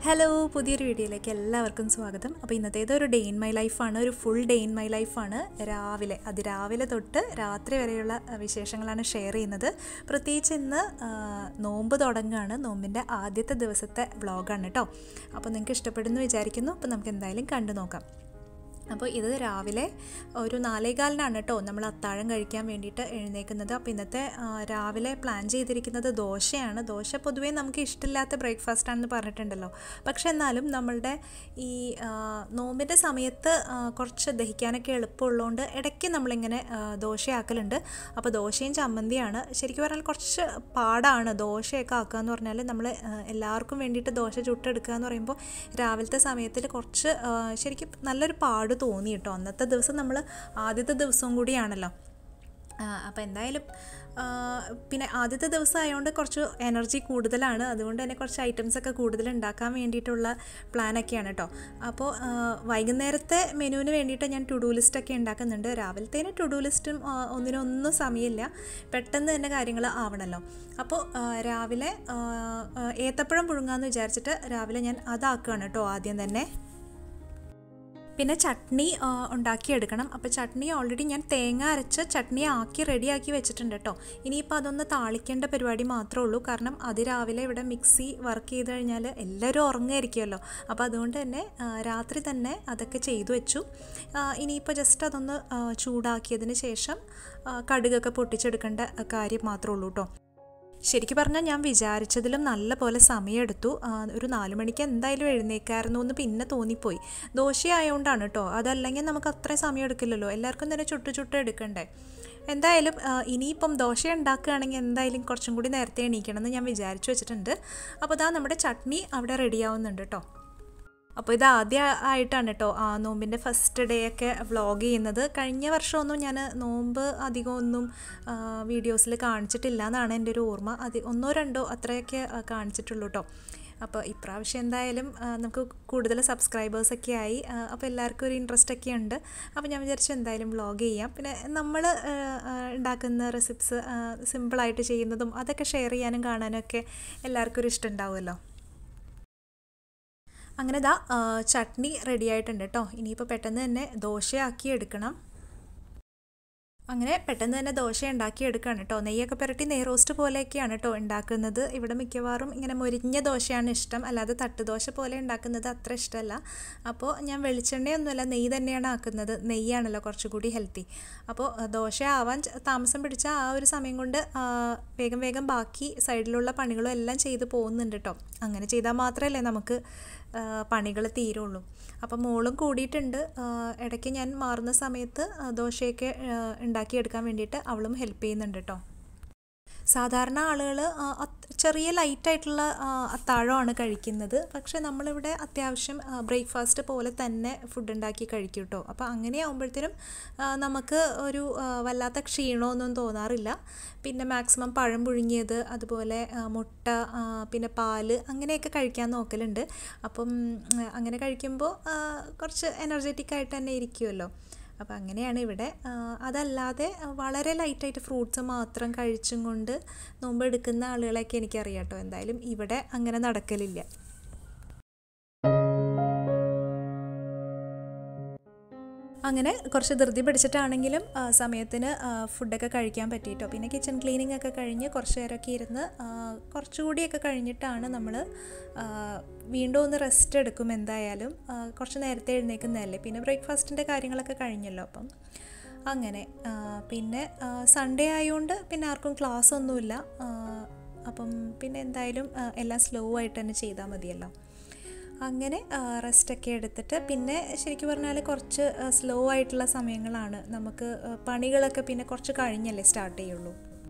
Hello, പുതിയൊരു വീഡിയോയിലേക്ക് എല്ലാവർക്കും സ്വാഗതം. അപ്പോൾ ഇന്നത്തേത് ഒരു ഡേ ഇൻ മൈ ലൈഫാണ്, ഒരു ഫുൾ ഡേ ഇൻ മൈ ലൈഫാണ്. അതിരാവിലെ തൊട്ട് രാത്രി വരെയുള്ള വിശേഷങ്ങളാണ് ഷെയർ ചെയ്യുന്നത്. പ്രത്യേകിച്ച് ഇന്ന് നോമ്പ് തുടങ്ങുകയാണ്, നോമ്പിൻ്റെ ആദ്യത്തെ ദിവസത്തെ വ്ളോഗാണ് കേട്ടോ. അപ്പോൾ നിങ്ങൾക്ക് ഇഷ്ടപ്പെടുന്നു വിചാരിക്കുന്നു. അപ്പോൾ നമുക്ക് എന്തായാലും കണ്ടു നോക്കാം. അപ്പോൾ ഇത് രാവിലെ ഒരു 4:15 കേട്ടോ നമ്മൾ അത്താഴം കഴിക്കാൻ വേണ്ടിയിട്ട് എഴുന്നേൽക്കുന്നത്. അപ്പോൾ ഇന്നത്തെ രാവിലെ പ്ലാൻ ചെയ്തിരിക്കുന്നത് ദോശയാണ്. ദോശ പൊതുവേ നമുക്ക് ഇഷ്ടമില്ലാത്ത ബ്രേക്ക്ഫാസ്റ്റാണെന്ന് പറഞ്ഞിട്ടുണ്ടല്ലോ. പക്ഷെ എന്നാലും നമ്മളുടെ ഈ നോമ്പിൻ്റെ സമയത്ത് കുറച്ച് ദഹിക്കാനൊക്കെ എളുപ്പമുള്ളതുകൊണ്ട് ഇടയ്ക്ക് നമ്മളിങ്ങനെ ദോശയാക്കലുണ്ട്. അപ്പോൾ ദോശയും ചമ്മന്തിയാണ്. ശരിക്കും പറഞ്ഞാൽ കുറച്ച് പാടാണ് ദോശയൊക്കെ ആക്കുക എന്ന് പറഞ്ഞാൽ. നമ്മൾ എല്ലാവർക്കും വേണ്ടിയിട്ട് ദോശ ചുട്ടെടുക്കുക എന്ന് പറയുമ്പോൾ രാവിലത്തെ സമയത്തിൽ കുറച്ച് ശരിക്കും നല്ലൊരു പാട് തോന്നി കേട്ടോ. അന്നത്തെ ദിവസം നമ്മൾ ആദ്യത്തെ ദിവസവും കൂടിയാണല്ലോ. അപ്പോൾ എന്തായാലും പിന്നെ ആദ്യത്തെ ദിവസം ആയതുകൊണ്ട് കുറച്ച് എനർജി കൂടുതലാണ്. അതുകൊണ്ട് തന്നെ കുറച്ച് ഐറ്റംസൊക്കെ കൂടുതൽ ഉണ്ടാക്കാൻ വേണ്ടിയിട്ടുള്ള പ്ലാനൊക്കെയാണ് കേട്ടോ. അപ്പോൾ വൈകുന്നേരത്തെ മെനുവിന് വേണ്ടിയിട്ട് ഞാൻ ടു ഡു ലിസ്റ്റൊക്കെ ഉണ്ടാക്കുന്നുണ്ട്. രാവിലത്തേന് ടു ഡു ലിസ്റ്റും ഒന്നിനൊന്നും സമയമില്ല, പെട്ടെന്ന് തന്നെ കാര്യങ്ങൾ ആവണമല്ലോ. അപ്പോൾ രാവിലെ ഏത്തപ്പഴം പുഴുങ്ങാമെന്ന് വിചാരിച്ചിട്ട് രാവിലെ ഞാൻ അതാക്കുകയാണ് കേട്ടോ ആദ്യം തന്നെ. പിന്നെ ചട്നി ഉണ്ടാക്കിയെടുക്കണം. അപ്പോൾ ചട്നി ഓൾറെഡി ഞാൻ തേങ്ങ അരച്ച് ചട്നി ആക്കി റെഡിയാക്കി വെച്ചിട്ടുണ്ട് കേട്ടോ. ഇനിയിപ്പോൾ അതൊന്ന് താളിക്കേണ്ട പരിപാടി മാത്രമേ ഉള്ളൂ. കാരണം അതിരാവിലെ ഇവിടെ മിക്സി വർക്ക് ചെയ്ത് കഴിഞ്ഞാൽ എല്ലാവരും ഉറങ്ങായിരിക്കുമല്ലോ. അപ്പോൾ അതുകൊണ്ട് തന്നെ രാത്രി തന്നെ അതൊക്കെ ചെയ്തു വെച്ചു. ഇനിയിപ്പോൾ ജസ്റ്റ് അതൊന്ന് ചൂടാക്കിയതിന് ശേഷം കടുകൊക്കെ പൊട്ടിച്ചെടുക്കേണ്ട കാര്യം മാത്രമേ ഉള്ളൂ കേട്ടോ. ശരിക്കും പറഞ്ഞാൽ ഞാൻ വിചാരിച്ചതിലും നല്ല പോലെ സമയമെടുത്തു. ഒരു 4 മണിക്ക് എന്തായാലും എഴുന്നേൽക്കായിരുന്നു എന്ന് പിന്നെ തോന്നിപ്പോയി. ദോശയായതുകൊണ്ടാണ് കേട്ടോ. അതല്ലെങ്കിൽ നമുക്ക് അത്രയും സമയം എടുക്കില്ലല്ലോ, എല്ലാവർക്കും തന്നെ ചുട്ട് എടുക്കണ്ടേ. എന്തായാലും ഇനിയിപ്പം ദോശ ഉണ്ടാക്കുകയാണെങ്കിൽ എന്തായാലും കുറച്ചും കൂടി നേരത്തെ എണീക്കണമെന്ന് ഞാൻ വിചാരിച്ചു വെച്ചിട്ടുണ്ട്. അപ്പോൾ ഇതാ നമ്മുടെ ചട്നി അവിടെ റെഡിയാവുന്നുണ്ട് കേട്ടോ. അപ്പോൾ ഇത് ആദ്യമായിട്ടാണ് കേട്ടോ നോമ്പിൻ്റെ ഫസ്റ്റ് ഡേ ഒക്കെ വ്ളോഗ് ചെയ്യുന്നത്. കഴിഞ്ഞ വർഷമൊന്നും ഞാൻ നോമ്പ് അധികമൊന്നും വീഡിയോസിൽ കാണിച്ചിട്ടില്ല എന്നാണ് എൻ്റെ ഒരു ഓർമ്മ. 1-2 അത്രയൊക്കെ കാണിച്ചിട്ടുള്ളൂ കേട്ടോ. അപ്പോൾ ഇപ്രാവശ്യം എന്തായാലും നമുക്ക് കൂടുതൽ സബ്സ്ക്രൈബേഴ്സൊക്കെ ആയി. അപ്പോൾ എല്ലാവർക്കും ഒരു ഇൻട്രസ്റ്റ് ഒക്കെ ഉണ്ട്. അപ്പോൾ ഞാൻ വിചാരിച്ചു എന്തായാലും വ്ളോഗ് ചെയ്യാം. പിന്നെ നമ്മൾ ഉണ്ടാക്കുന്ന റെസിപ്സ് സിമ്പിളായിട്ട് ചെയ്യുന്നതും അതൊക്കെ ഷെയർ ചെയ്യാനും കാണാനും ഒക്കെ എല്ലാവർക്കും ഒരു ഇഷ്ടം ഉണ്ടാവുമല്ലോ. അങ്ങനെ ഇതാ ചട്നി റെഡി ആയിട്ടുണ്ട് കേട്ടോ. ഇനിയിപ്പോൾ പെട്ടെന്ന് തന്നെ ദോശയാക്കി എടുക്കണം. അങ്ങനെ പെട്ടെന്ന് തന്നെ ദോശ ഉണ്ടാക്കിയെടുക്കുകയാണ് കേട്ടോ. നെയ്യൊക്കെ പുരട്ടി നെയ്റോസ്റ്റ് പോലെയൊക്കെയാണ് കേട്ടോ ഉണ്ടാക്കുന്നത്. ഇവിടെ മിക്കവാറും ഇങ്ങനെ മൊരിഞ്ഞ ദോശയാണ് ഇഷ്ടം, അല്ലാതെ തട്ടുദോശ പോലെ ഉണ്ടാക്കുന്നത് അത്ര ഇഷ്ടമല്ല. അപ്പോൾ ഞാൻ വെളിച്ചെണ്ണയൊന്നുമല്ല, നെയ്യ് തന്നെയാണ് ആക്കുന്നത്. നെയ്യാണല്ലോ കുറച്ചുകൂടി ഹെൽത്തി. അപ്പോൾ ദോശ ആവാൻ താമസം പിടിച്ച ആ ഒരു സമയം കൊണ്ട് വേഗം ബാക്കി സൈഡിലുള്ള പണികളും എല്ലാം ചെയ്ത് പോകുന്നുണ്ട് കേട്ടോ. അങ്ങനെ ചെയ്താൽ മാത്രമല്ലേ നമുക്ക് പണികൾ തീരുള്ളൂ. അപ്പം മോളും കൂടിയിട്ടുണ്ട്. ഇടയ്ക്ക് ഞാൻ മാറുന്ന സമയത്ത് ദോശയൊക്കെ ഉണ്ടാക്കിയെടുക്കാൻ വേണ്ടിയിട്ട് അവളും ഹെൽപ്പ് ചെയ്യുന്നുണ്ട് കേട്ടോ. സാധാരണ ആളുകൾ ചെറിയ ലൈറ്റായിട്ടുള്ള അത്താഴമാണ് കഴിക്കുന്നത്. പക്ഷേ നമ്മളിവിടെ അത്യാവശ്യം ബ്രേക്ക്ഫാസ്റ്റ് പോലെ തന്നെ ഫുഡ് ഉണ്ടാക്കി കഴിക്കും കേട്ടോ. അപ്പോൾ അങ്ങനെ ആകുമ്പോഴത്തേനും നമുക്ക് ഒരു വല്ലാത്ത ക്ഷീണമൊന്നും തോന്നാറില്ല. പിന്നെ മാക്സിമം പഴം പുഴുങ്ങിയത്, അതുപോലെ മുട്ട, പിന്നെ പാല് അങ്ങനെയൊക്കെ കഴിക്കാൻ നോക്കലുണ്ട്. അപ്പം അങ്ങനെ കഴിക്കുമ്പോൾ കുറച്ച് എനർജറ്റിക് ആയിട്ട് തന്നെ ഇരിക്കുമല്ലോ. അപ്പോൾ അങ്ങനെയാണ് ഇവിടെ. അതല്ലാതെ വളരെ ലൈറ്റായിട്ട് ഫ്രൂട്ട്സ് മാത്രം കഴിച്ചും കൊണ്ട് നോമ്പ് എടുക്കുന്ന ആളുകളെയൊക്കെ എനിക്കറിയാം കേട്ടോ. എന്തായാലും ഇവിടെ അങ്ങനെ നടക്കലില്ല. അങ്ങനെ കുറച്ച് ധൃതി പിടിച്ചിട്ടാണെങ്കിലും സമയത്തിന് ഫുഡൊക്കെ കഴിക്കാൻ പറ്റിയിട്ടോ. പിന്നെ കിച്ചൺ ക്ലീനിങ് ഒക്കെ കഴിഞ്ഞ് കുറച്ച് നേരമൊക്കെ ഇരുന്ന് കുറച്ചുകൂടിയൊക്കെ കഴിഞ്ഞിട്ടാണ് നമ്മൾ വീണ്ടും ഒന്ന് റെസ്റ്റ് എടുക്കും. എന്തായാലും കുറച്ച് നേരത്തെ എഴുന്നേൽക്കുന്നതല്ലേ. പിന്നെ ബ്രേക്ക്ഫാസ്റ്റിൻ്റെ കാര്യങ്ങളൊക്കെ കഴിഞ്ഞല്ലോ. അപ്പം അങ്ങനെ പിന്നെ സൺഡേ ആയതുകൊണ്ട് പിന്നെ ആർക്കും ക്ലാസ് ഒന്നുമില്ല. അപ്പം പിന്നെ എന്തായാലും എല്ലാം സ്ലോ ആയിട്ട് തന്നെ ചെയ്താൽ മതിയല്ലോ. അങ്ങനെ റെസ്റ്റൊക്കെ എടുത്തിട്ട് പിന്നെ ശരിക്കും പറഞ്ഞാൽ കുറച്ച് സ്ലോ ആയിട്ടുള്ള സമയങ്ങളാണ്. നമുക്ക് പണികളൊക്കെ പിന്നെ കുറച്ച് കഴിഞ്ഞല്ലേ സ്റ്റാർട്ട് ചെയ്യുള്ളൂ.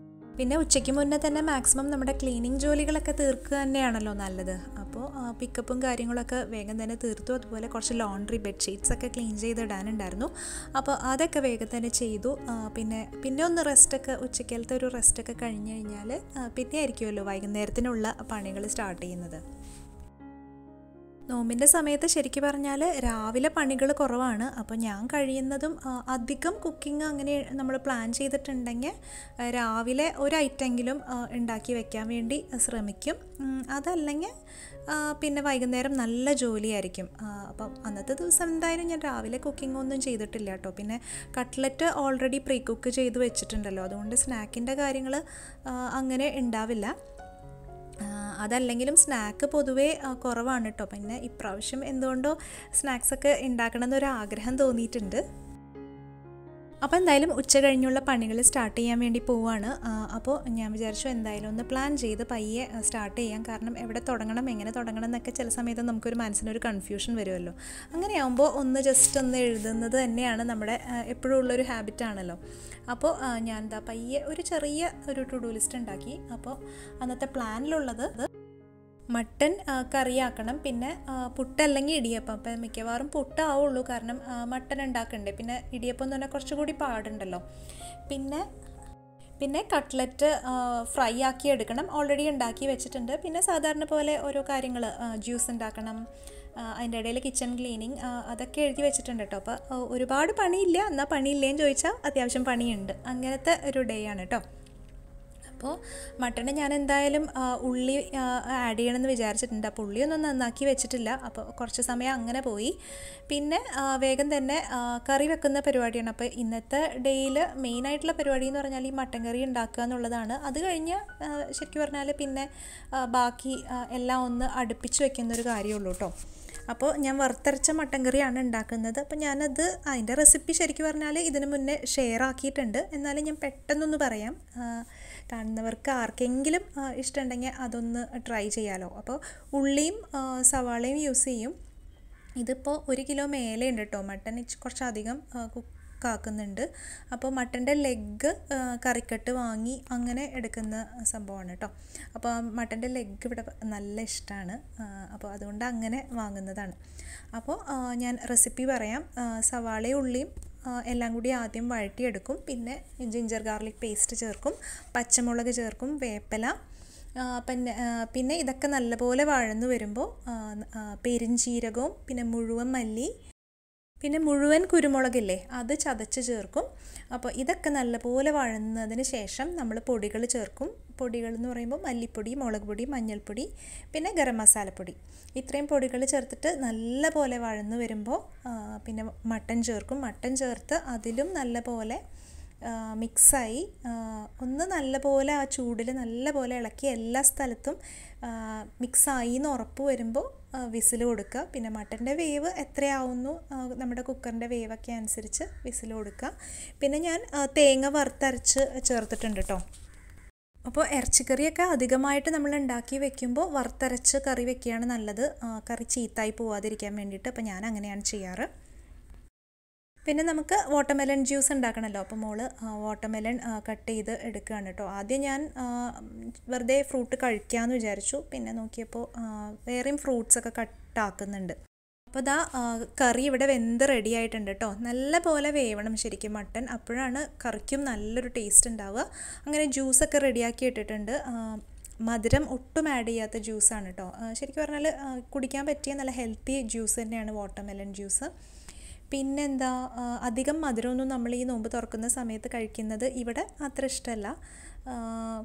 പിന്നെ ഉച്ചയ്ക്ക് മുന്നേ തന്നെ മാക്സിമം നമ്മുടെ ക്ലീനിങ് ജോലികളൊക്കെ തീർക്കുക തന്നെയാണല്ലോ നല്ലത്. അപ്പോൾ പിക്കപ്പും കാര്യങ്ങളൊക്കെ വേഗം തന്നെ തീർത്തു. അതുപോലെ കുറച്ച് ലോണ്ട്രി ബെഡ്ഷീറ്റ്സൊക്കെ ക്ലീൻ ചെയ്തിടാനുണ്ടായിരുന്നു. അപ്പോൾ അതൊക്കെ വേഗം തന്നെ ചെയ്തു. പിന്നെ ഒന്ന് റെസ്റ്റൊക്കെ, ഉച്ചക്കലത്തെ ഒരു റെസ്റ്റൊക്കെ കഴിഞ്ഞ് കഴിഞ്ഞാൽ പിന്നെ ആയിരിക്കുമല്ലോ വൈകുന്നേരത്തിനുള്ള പണികൾ സ്റ്റാർട്ട് ചെയ്യുന്നത്. നോമ്പിൻ്റെ സമയത്ത് ശരിക്കും പറഞ്ഞാൽ രാവിലെ പണികൾ കുറവാണ്. അപ്പോൾ ഞാൻ കഴിയുന്നതും അധികം കുക്കിംഗ് അങ്ങനെ നമ്മൾ പ്ലാൻ ചെയ്തിട്ടുണ്ടെങ്കിൽ രാവിലെ ഒരു ഐറ്റമെങ്കിലും ഉണ്ടാക്കി വെക്കാൻ വേണ്ടി ശ്രമിക്കും. അതല്ലെങ്കിൽ പിന്നെ വൈകുന്നേരം നല്ല ജോലിയായിരിക്കും. അപ്പം അന്നത്തെ ദിവസം എന്തായാലും ഞാൻ രാവിലെ കുക്കിംഗ് ഒന്നും ചെയ്തിട്ടില്ല കേട്ടോ. പിന്നെ കട്ട്ലറ്റ് ഓൾറെഡി പ്രീ കുക്ക് ചെയ്ത് വെച്ചിട്ടുണ്ടല്ലോ, അതുകൊണ്ട് സ്നാക്കിൻ്റെ കാര്യങ്ങൾ അങ്ങനെ ഉണ്ടാവില്ല. അതല്ലെങ്കിലും സ്നാക്ക് പൊതുവേ കുറവാണ് കേട്ടോ. പിന്നെ ഇപ്രാവശ്യം എന്തുകൊണ്ടോ സ്നാക്സൊക്കെ ഉണ്ടാക്കണം എന്നൊരു ആഗ്രഹം തോന്നിയിട്ടുണ്ട്. അപ്പോൾ എന്തായാലും ഉച്ച കഴിഞ്ഞുള്ള പണികൾ സ്റ്റാർട്ട് ചെയ്യാൻ വേണ്ടി പോവുകയാണ്. അപ്പോൾ ഞാൻ വിചാരിച്ചു എന്തായാലും ഒന്ന് പ്ലാൻ ചെയ്ത് പയ്യെ സ്റ്റാർട്ട് ചെയ്യാം. കാരണം എവിടെ തുടങ്ങണം, എങ്ങനെ തുടങ്ങണം എന്നൊക്കെ ചില സമയത്ത് നമുക്കൊരു മനസ്സിനൊരു കൺഫ്യൂഷൻ വരുമല്ലോ. അങ്ങനെയാകുമ്പോൾ ജസ്റ്റ് ഒന്ന് എഴുതുന്നത് തന്നെയാണ് നമ്മുടെ എപ്പോഴും ഉള്ളൊരു ഹാബിറ്റാണല്ലോ. അപ്പോൾ ഞാൻ എന്താ പയ്യെ ഒരു ചെറിയ ഒരു ടു ഡു ലിസ്റ്റ് ഉണ്ടാക്കി. അപ്പോൾ അന്നത്തെ പ്ലാനിലുള്ളത് മട്ടൻ കറിയാക്കണം, പിന്നെ പുട്ടല്ലെങ്കിൽ ഇടിയപ്പം. അപ്പം മിക്കവാറും പുട്ടാവുള്ളൂ, കാരണം മട്ടൻ ഉണ്ടാക്കണ്ടേ. പിന്നെ ഇടിയപ്പം എന്ന് പറഞ്ഞാൽ കുറച്ചുകൂടി പാടുണ്ടല്ലോ. പിന്നെ കട്ട്ലറ്റ് ഫ്രൈ ആക്കി എടുക്കണം, ഓൾറെഡി ഉണ്ടാക്കി വെച്ചിട്ടുണ്ട്. പിന്നെ സാധാരണ പോലെ ഓരോ കാര്യങ്ങൾ, ജ്യൂസ് ഉണ്ടാക്കണം, അതിൻ്റെ ഇടയിൽ കിച്ചൺ ക്ലീനിങ്, അതൊക്കെ എഴുതി വെച്ചിട്ടുണ്ട് കേട്ടോ. അപ്പോൾ ഒരുപാട് പണിയില്ല, എന്നാൽ പണിയില്ലേന്ന് ചോദിച്ചാൽ അത്യാവശ്യം പണിയുണ്ട്. അങ്ങനത്തെ ഒരു ഡേ ആണ് കേട്ടോ. അപ്പോൾ മട്ടണ് ഞാൻ എന്തായാലും ഉള്ളി ആഡ് ചെയ്യണമെന്ന് വിചാരിച്ചിട്ടുണ്ട്. അപ്പോൾ ഉള്ളിയൊന്നും നന്നാക്കി വെച്ചിട്ടില്ല, അപ്പോൾ കുറച്ച് സമയം അങ്ങനെ പോയി. പിന്നെ വേഗം തന്നെ കറി വെക്കുന്ന പരിപാടിയാണ്. അപ്പോൾ ഇന്നത്തെ ഡേയിൽ മെയിനായിട്ടുള്ള പരിപാടി എന്ന് പറഞ്ഞാൽ ഈ മട്ടൻ കറി ഉണ്ടാക്കുക എന്നുള്ളതാണ്. അത് കഴിഞ്ഞ് ശരിക്കും പറഞ്ഞാൽ പിന്നെ ബാക്കി എല്ലാം ഒന്ന് അടുപ്പിച്ച് വെക്കുന്നൊരു കാര്യമുള്ളൂ കേട്ടോ. അപ്പോൾ ഞാൻ വറുത്തരച്ച മട്ടൻ കറിയാണ് ഉണ്ടാക്കുന്നത്. അപ്പോൾ ഞാനത് അതിൻ്റെ റെസിപ്പി ശരിക്കും പറഞ്ഞാൽ ഇതിന് മുന്നേ ഷെയർ ആക്കിയിട്ടുണ്ട്. എന്നാലും ഞാൻ പെട്ടെന്നൊന്ന് പറയാം, കാണുന്നവർക്ക് ആർക്കെങ്കിലും ഇഷ്ടമുണ്ടെങ്കിൽ അതൊന്ന് ട്രൈ ചെയ്യാമല്ലോ. അപ്പോൾ ഉള്ളിയും സവാളയും യൂസ് ചെയ്യും. ഇതിപ്പോൾ 1 കിലോ മേലെ ഉണ്ട് കേട്ടോ. മട്ടൻ കുറച്ചധികം കുക്കാക്കുന്നുണ്ട്. അപ്പോൾ മട്ടൻ്റെ ലെഗ് കറിക്കട്ട് വാങ്ങി അങ്ങനെ എടുക്കുന്ന സംഭവമാണ് കേട്ടോ. അപ്പോൾ മട്ടൻ്റെ ലെഗ് ഇവിടെ നല്ല ഇഷ്ടമാണ്, അപ്പോൾ അതുകൊണ്ട് അങ്ങനെ വാങ്ങുന്നതാണ്. അപ്പോൾ ഞാൻ റെസിപ്പി പറയാം. സവാളയും ഉള്ളിയും എല്ലാം കൂടി ആദ്യം വഴറ്റിയെടുക്കും. പിന്നെ ജിഞ്ചർ ഗാർലിക് പേസ്റ്റ് ചേർക്കും, പച്ചമുളക് ചേർക്കും, വേപ്പില, പിന്നെ ഇതൊക്കെ നല്ലപോലെ വഴന്നു വരുമ്പോൾ പെരിഞ്ചീരകവും പിന്നെ മുഴുവൻ മല്ലി, പിന്നെ മുഴുവൻ കുരുമുളകില്ലേ അത് ചതച്ച് ചേർക്കും. അപ്പോൾ ഇതൊക്കെ നല്ലപോലെ വഴന്നതിന് ശേഷം നമ്മൾ പൊടികൾ ചേർക്കും. പൊടികൾ എന്ന് പറയുമ്പോൾ മല്ലിപ്പൊടി, മുളക് പൊടി, മഞ്ഞൾപ്പൊടി, പിന്നെ ഗരം മസാലപ്പൊടി, ഇത്രയും പൊടികൾ ചേർത്തിട്ട് നല്ല പോലെ വഴന്നു വരുമ്പോൾ പിന്നെ മട്ടൻ ചേർക്കും. മട്ടൻ ചേർത്ത് അതിലും നല്ല പോലെ മിക്സായി ഒന്ന് നല്ല പോലെ ആ ചൂടിൽ നല്ല പോലെ ഇളക്കി എല്ലാ സ്ഥലത്തും മിക്സായി എന്ന് ഉറപ്പ് വരുമ്പോൾ വിസിൽ കൊടുക്കുക. പിന്നെ മട്ടൻ്റെ വേവ് എത്രയാവുന്നു നമ്മുടെ കുക്കറിൻ്റെ വേവൊക്കെ അനുസരിച്ച് വിസിൽ കൊടുക്കുക. പിന്നെ ഞാൻ തേങ്ങ വറുത്തരച്ച് ചേർത്തിട്ടുണ്ട് കേട്ടോ. അപ്പോൾ ഇറച്ചിക്കറിയൊക്കെ അധികമായിട്ട് നമ്മൾ ഉണ്ടാക്കി വെക്കുമ്പോൾ വറുത്തരച്ച് കറി വെക്കുകയാണ് നല്ലത്, കറി ചീത്തായി പോവാതിരിക്കാൻ വേണ്ടിയിട്ട്. അപ്പോൾ ഞാൻ അങ്ങനെയാണ് ചെയ്യാറ്. പിന്നെ നമുക്ക് വാട്ടർമെലൺ ജ്യൂസ് ഉണ്ടാക്കണമല്ലോ. അപ്പോൾ മോള് വാട്ടർമെലൺ കട്ട് ചെയ്ത് എടുക്കുകയാണ് കേട്ടോ. ആദ്യം ഞാൻ വെറുതെ ഫ്രൂട്ട് കഴിക്കാമെന്ന് വിചാരിച്ചു. പിന്നെ നോക്കിയപ്പോൾ വേറെയും ഫ്രൂട്ട്സൊക്കെ കട്ടാക്കുന്നുണ്ട്. അപ്പോൾ ഇതാ കറി ഇവിടെ വെന്ത് റെഡി ആയിട്ടുണ്ട് കേട്ടോ. നല്ല പോലെ വേവണം ശരിക്കും മട്ടൻ, അപ്പോഴാണ് കറിക്കും നല്ലൊരു ടേസ്റ്റ് ഉണ്ടാവുക. അങ്ങനെ ജ്യൂസൊക്കെ റെഡിയാക്കി ഇട്ടിട്ടുണ്ട്. മധുരം ഒട്ടും ആഡ് ചെയ്യാത്ത ജ്യൂസാണ് കേട്ടോ. ശരിക്കും പറഞ്ഞാൽ കുടിക്കാൻ പറ്റിയ നല്ല ഹെൽത്തി ജ്യൂസ് തന്നെയാണ് വാട്ടർമെലൺ ജ്യൂസ്. പിന്നെന്താ, അധികം മധുരമൊന്നും നമ്മൾ ഈ നോമ്പ് തുറക്കുന്ന സമയത്ത് കഴിക്കുന്നത് ഇവിടെ അത്ര ഇഷ്ടമല്ല.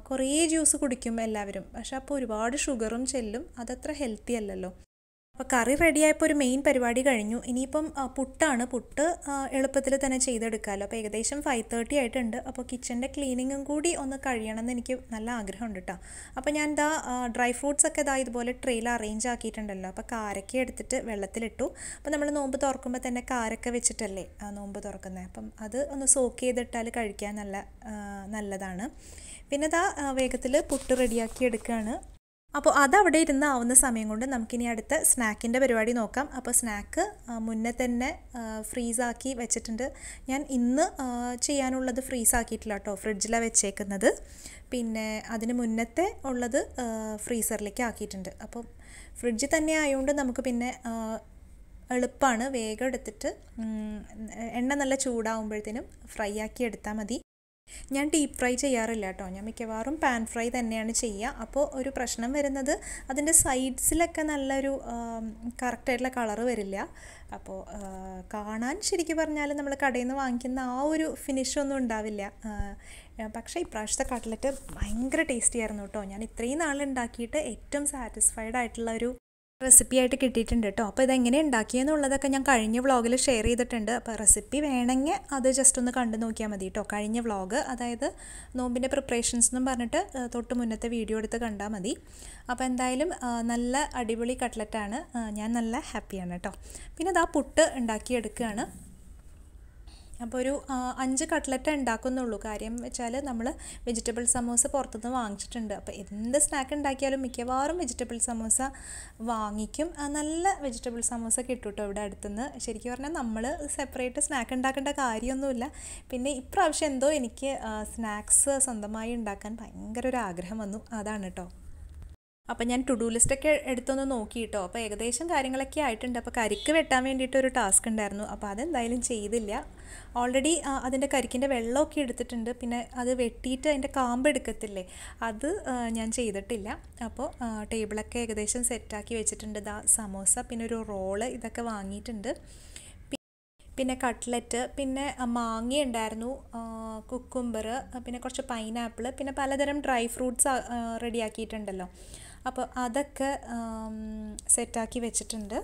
കുറേ ജ്യൂസ് കുടിക്കും എല്ലാവരും, പക്ഷെ അപ്പോൾ ഒരുപാട് ഷുഗറും ചെല്ലും, അതത്ര ഹെൽത്തി അല്ലല്ലോ. അപ്പോൾ കറി റെഡിയായപ്പോൾ ഒരു മെയിൻ പരിപാടി കഴിഞ്ഞു. ഇനിയിപ്പം പുട്ടാണ്. പുട്ട് എളുപ്പത്തിൽ തന്നെ ചെയ്തെടുക്കാമല്ലോ. അപ്പോൾ ഏകദേശം 5:30 ആയിട്ടുണ്ട്. അപ്പോൾ കിച്ചൻ്റെ ക്ലീനിങ്ങും കൂടി ഒന്ന് കഴിയണമെന്ന് എനിക്ക് നല്ല ആഗ്രഹമുണ്ട് കേട്ടോ. അപ്പോൾ ഞാൻ എന്താ ഡ്രൈ ഫ്രൂട്ട്സൊക്കെ ഇതുപോലെ ട്രെയിൽ അറേഞ്ച് ആക്കിയിട്ടുണ്ടല്ലോ. അപ്പോൾ കാരക്ക എടുത്തിട്ട് വെള്ളത്തിലിട്ടു. അപ്പോൾ നമ്മൾ നോമ്പ് തുറക്കുമ്പോൾ തന്നെ കാരക്ക വെച്ചിട്ടല്ലേ നോമ്പ് തുറക്കുന്നത്. അപ്പം അത് ഒന്ന് സോക്ക് ചെയ്തിട്ടാൽ കഴിക്കാൻ നല്ലതാണ്. പിന്നെ വേഗത്തിൽ പുട്ട് റെഡിയാക്കി എടുക്കുകയാണ്. അപ്പോൾ അതവിടെ ഇരുന്ന് ആവുന്ന സമയം കൊണ്ട് നമുക്കിനി അടുത്ത സ്നാക്കിൻ്റെ പരിപാടി നോക്കാം. അപ്പോൾ സ്നാക്ക് മുന്നേ തന്നെ ഫ്രീസാക്കി വെച്ചിട്ടുണ്ട്. ഞാൻ ഇന്ന് ചെയ്യാനുള്ളത് ഫ്രീസാക്കിയിട്ടില്ല കേട്ടോ, ഫ്രിഡ്ജിലാണ് വെച്ചേക്കുന്നത്. പിന്നെ അതിന് മുന്നത്തെ ഉള്ളത് ഫ്രീസറിലേക്ക് ആക്കിയിട്ടുണ്ട്. അപ്പോൾ ഫ്രിഡ്ജിൽ തന്നെ ആയതുകൊണ്ട് നമുക്ക് പിന്നെ എളുപ്പമാണ്. വേഗം എടുത്തിട്ട് എണ്ണ നല്ല ചൂടാവുമ്പോഴത്തേനും ഫ്രൈ ആക്കി എടുത്താൽ മതി. ഞാൻ ഡീപ്പ് ഫ്രൈ ചെയ്യാറില്ല കേട്ടോ. ഞാൻ മിക്കവാറും പാൻ ഫ്രൈ തന്നെയാണ് ചെയ്യുക. അപ്പോൾ ഒരു പ്രശ്നം വരുന്നത് അതിൻ്റെ സൈഡ്സിലൊക്കെ നല്ലൊരു കറക്റ്റായിട്ടുള്ള കളറ് വരില്ല. അപ്പോൾ കാണാൻ ശരിക്കും പറഞ്ഞാൽ നമ്മൾ കടയിൽ നിന്ന് വാങ്ങിക്കുന്ന ആ ഒരു ഫിനിഷൊന്നും ഉണ്ടാവില്ല. പക്ഷേ ഇപ്രാവശ്യത്തെ കട്ട്ലറ്റ് ഭയങ്കര ടേസ്റ്റി ആയിരുന്നു കേട്ടോ. ഞാൻ ഇത്രയും നാളുണ്ടാക്കിയിട്ട് ഏറ്റവും സാറ്റിസ്ഫൈഡ് ആയിട്ടുള്ള ഒരു റെസിപ്പി ആയിട്ട് കിട്ടിയിട്ടുണ്ട് കേട്ടോ. അപ്പോൾ ഇതെങ്ങനെ ഉണ്ടാക്കിയെന്നുള്ളതൊക്കെ ഞാൻ കഴിഞ്ഞ വ്ളോഗിൽ ഷെയർ ചെയ്തിട്ടുണ്ട്. അപ്പോൾ റെസിപ്പി വേണമെങ്കിൽ അത് ജസ്റ്റ് ഒന്ന് കണ്ടു നോക്കിയാൽ മതി കേട്ടോ. കഴിഞ്ഞ വ്ളോഗ്, അതായത് നോമ്പിൻ്റെ പ്രിപ്പറേഷൻസ് എന്നും പറഞ്ഞിട്ട് തൊട്ട് മുന്നത്തെ വീഡിയോ എടുത്ത് കണ്ടാൽ മതി. അപ്പോൾ എന്തായാലും നല്ല അടിപൊളി കട്ട്ലറ്റാണ്. ഞാൻ നല്ല ഹാപ്പിയാണ് കേട്ടോ. പിന്നെ അത് ആ പുട്ട് ഉണ്ടാക്കിയെടുക്കുകയാണ്. അപ്പോൾ ഒരു 5 കട്ട്ലറ്റ് ഉണ്ടാക്കുന്നുള്ളൂ. കാര്യം വെച്ചാൽ നമ്മൾ വെജിറ്റബിൾ സമോസ പുറത്തുനിന്ന് വാങ്ങിച്ചിട്ടുണ്ട്. അപ്പോൾ എന്ത് സ്നാക്ക് ഉണ്ടാക്കിയാലും മിക്കവാറും വെജിറ്റബിൾ സമോസ വാങ്ങിക്കും. നല്ല വെജിറ്റബിൾ സമോസ കിട്ടും കേട്ടോ ഇവിടെ അടുത്തുനിന്ന്. ശരിക്കും പറഞ്ഞാൽ നമ്മൾ സെപ്പറേറ്റ് സ്നാക്ക് ഉണ്ടാക്കേണ്ട കാര്യമൊന്നുമില്ല. പിന്നെ ഇപ്രാവശ്യം എന്തോ എനിക്ക് സ്നാക്സ് സ്വന്തമായി ഉണ്ടാക്കാൻ ഭയങ്കര ഒരു ആഗ്രഹം വന്നു. അതാണ് കേട്ടോ. അപ്പോൾ ഞാൻ ടു ഡു ലിസ്റ്റൊക്കെ എടുത്തൊന്ന് നോക്കി കേട്ടോ. അപ്പോൾ ഏകദേശം കാര്യങ്ങളൊക്കെ ആയിട്ടുണ്ട്. അപ്പോൾ കരിക്ക് വെട്ടാൻ വേണ്ടിയിട്ടൊരു ടാസ്ക് ഉണ്ടായിരുന്നു. അപ്പോൾ അതെന്തായാലും ചെയ്തില്ല. ഓൾറെഡി അതിൻ്റെ കരിക്കിൻ്റെ വെള്ളമൊക്കെ എടുത്തിട്ടുണ്ട്. പിന്നെ അത് വെട്ടിയിട്ട് അതിൻ്റെ കാമ്പ് എടുക്കത്തില്ലേ, അത് ഞാൻ ചെയ്തിട്ടില്ല. അപ്പോൾ ടേബിളൊക്കെ ഏകദേശം സെറ്റാക്കി വെച്ചിട്ടുണ്ട്. സമോസ, പിന്നെ ഒരു റോള്, ഇതൊക്കെ വാങ്ങിയിട്ടുണ്ട്. പിന്നെ കട്ട്ലറ്റ്, പിന്നെ മാങ്ങ ഉണ്ടായിരുന്നു, കുക്കുംബർ, പിന്നെ കുറച്ച് പൈനാപ്പിൾ, പിന്നെ പലതരം ഡ്രൈ ഫ്രൂട്ട്സ് റെഡിയാക്കിയിട്ടുണ്ടല്ലോ. അപ്പോൾ അതൊക്കെ സെറ്റാക്കി വെച്ചിട്ടുണ്ട്.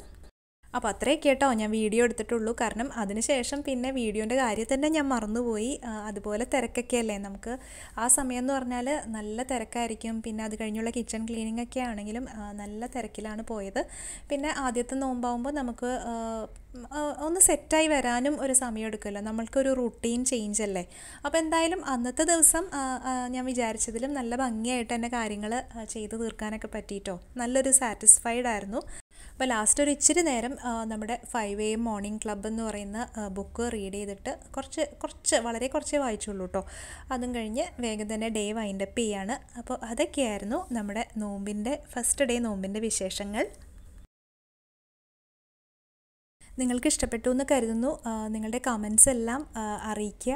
അപ്പോൾ അത്രയൊക്കെ കേട്ടോ ഞാൻ വീഡിയോ എടുത്തിട്ടുള്ളൂ. കാരണം അതിന് ശേഷം പിന്നെ വീഡിയോൻ്റെ കാര്യം തന്നെ ഞാൻ മറന്നുപോയി. അതുപോലെ തിരക്കൊക്കെ അല്ലേ നമുക്ക്. ആ സമയം എന്ന് പറഞ്ഞാൽ നല്ല തിരക്കായിരിക്കും. പിന്നെ അത് കഴിഞ്ഞുള്ള കിച്ചൺ ക്ലീനിങ് ഒക്കെ ആണെങ്കിലും നല്ല തിരക്കിലാണ് പോയത്. പിന്നെ ആദ്യത്തെ നോമ്പാകുമ്പോൾ നമുക്ക് ഒന്ന് സെറ്റായി വരാനും ഒരു സമയം എടുക്കുമല്ലോ. നമ്മൾക്കൊരു റുട്ടീൻ ചേഞ്ച് അല്ലേ. അപ്പോൾ എന്തായാലും അന്നത്തെ ദിവസം ഞാൻ വിചാരിച്ചതിലും നല്ല ഭംഗിയായിട്ട് തന്നെ കാര്യങ്ങൾ ചെയ്ത് തീർക്കാനൊക്കെ പറ്റിയിട്ടോ. നല്ലൊരു സാറ്റിസ്ഫൈഡ് ആയിരുന്നു. അപ്പോൾ ലാസ്റ്റ് ഒരു ഇച്ചിരി നേരം നമ്മുടെ 5 AM മോർണിംഗ് ക്ലബ്ബ് എന്ന് പറയുന്ന ബുക്ക് റീഡ് ചെയ്തിട്ട് വളരെ കുറച്ചേ വായിച്ചുള്ളൂ കേട്ടോ. അതും കഴിഞ്ഞ് വേഗം തന്നെ ഡേ വൈൻഡപ്പ് ചെയ്യാണ്. അപ്പോൾ അതൊക്കെയായിരുന്നു നമ്മുടെ നോമ്പിൻ്റെ ഫസ്റ്റ് ഡേ നോമ്പിൻ്റെ വിശേഷങ്ങൾ. നിങ്ങൾക്ക് ഇഷ്ടപ്പെട്ടു എന്ന് കരുതുന്നു. നിങ്ങളുടെ കമൻസ് എല്ലാം അറിയിക്കുക.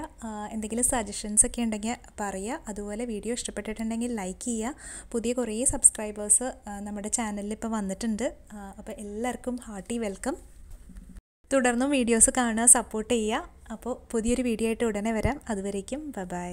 എന്തെങ്കിലും സജഷൻസ് ഒക്കെ ഉണ്ടെങ്കിൽ പറയുക. അതുപോലെ വീഡിയോ ഇഷ്ടപ്പെട്ടിട്ടുണ്ടെങ്കിൽ ലൈക്ക് ചെയ്യുക. പുതിയ കുറേ സബ്സ്ക്രൈബേഴ്സ് നമ്മുടെ ചാനലിൽ ഇപ്പോൾ വന്നിട്ടുണ്ട്. അപ്പോൾ എല്ലാവർക്കും ഹാർട്ടി വെൽക്കം. തുടർന്നും വീഡിയോസ് കാണുക, സപ്പോർട്ട് ചെയ്യുക. അപ്പോൾ പുതിയൊരു വീഡിയോ ആയിട്ട് ഉടനെ വരാം. അതുവരേക്കും ബൈ.